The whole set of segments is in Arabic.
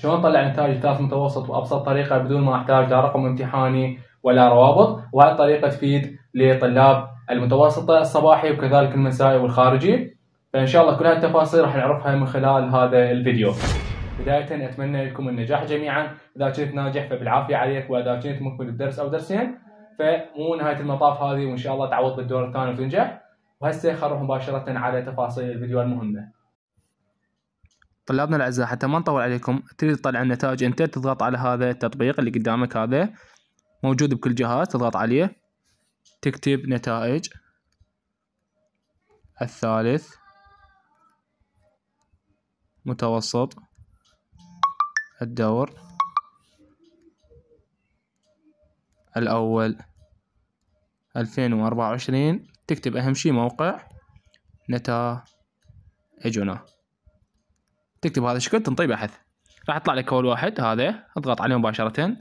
شلون نطلع نتائج كلاس متوسط بأبسط طريقة بدون ما أحتاج لا رقم امتحاني ولا روابط، وهاي الطريقة تفيد لطلاب المتوسطة الصباحي وكذلك المسائي والخارجي. فإن شاء الله كل هاي التفاصيل راح نعرفها من خلال هذا الفيديو. بداية أتمنى لكم النجاح جميعا، إذا كنت ناجح فبالعافية عليك، وإذا كنت مكمل الدرس أو درسين فمو نهاية المطاف هذه، وإن شاء الله تعوض بالدور الثاني وتنجح. وهسه خلينا نروح مباشرة على تفاصيل الفيديو المهمة. طلابنا الأعزاء، حتى ما نطول عليكم، تريد تطلع النتائج أنت تضغط على هذا التطبيق اللي قدامك، هذا موجود بكل جهاز، تضغط عليه تكتب نتائج الثالث متوسط الدور الأول 2024، تكتب أهم شي موقع نتائجنا، تكتب هذا الشكل، تنطي بحث، راح يطلع لك أول واحد هذا، اضغط عليه مباشرة،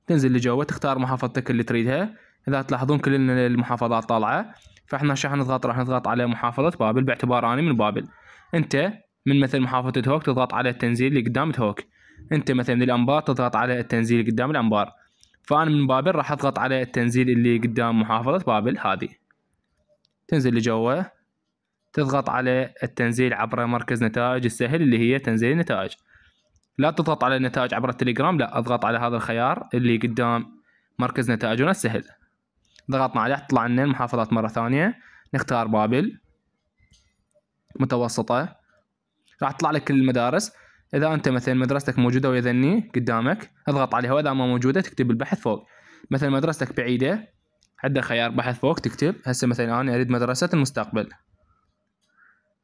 تنزل لجوا تختار محافظتك اللي تريدها. إذا تلاحظون كل المحافظات طالعة، فإحنا راح نضغط على محافظة بابل، باعتبار أنا من بابل. أنت من مثل محافظة هوك تضغط على التنزيل اللي قدام هوك، أنت مثلا من الأنبار تضغط على التنزيل اللي قدام الأنبار، فأنا من بابل راح أضغط على التنزيل اللي قدام محافظة بابل هذه. تنزل لجوا تضغط على التنزيل عبر مركز نتائج السهل اللي هي تنزيل النتائج. لا تضغط على النتائج عبر التليجرام، لا، اضغط على هذا الخيار اللي قدام مركز نتائجنا السهل. ضغطنا عليه تطلع لنا المحافظات مرة ثانية، نختار بابل متوسطة، راح تطلع لك كل المدارس. إذا أنت مثلا مدرستك موجودة ويذني قدامك اضغط عليها، وإذا ما موجودة تكتب البحث فوق. مثلا مدرستك بعيدة عندك خيار بحث فوق تكتب، هسه مثلا أنا أريد مدرسة المستقبل،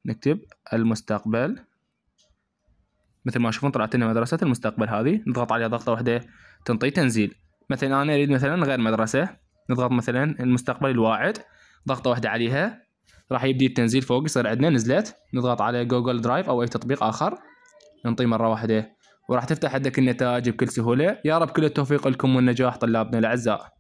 نكتب المستقبل، مثل ما تشوفون طلعت لنا مدرسة المستقبل هذه، نضغط عليها ضغطة واحدة تنطي تنزيل. مثلا أنا أريد مثلا غير مدرسة، نضغط مثلا المستقبل الواعد، ضغطة واحدة عليها راح يبدي التنزيل فوق، يصير عندنا نزلت، نضغط على جوجل درايف أو أي تطبيق آخر، ننطي مرة واحدة وراح تفتح عندك النتائج بكل سهولة. يا رب كل التوفيق لكم والنجاح طلابنا الأعزاء.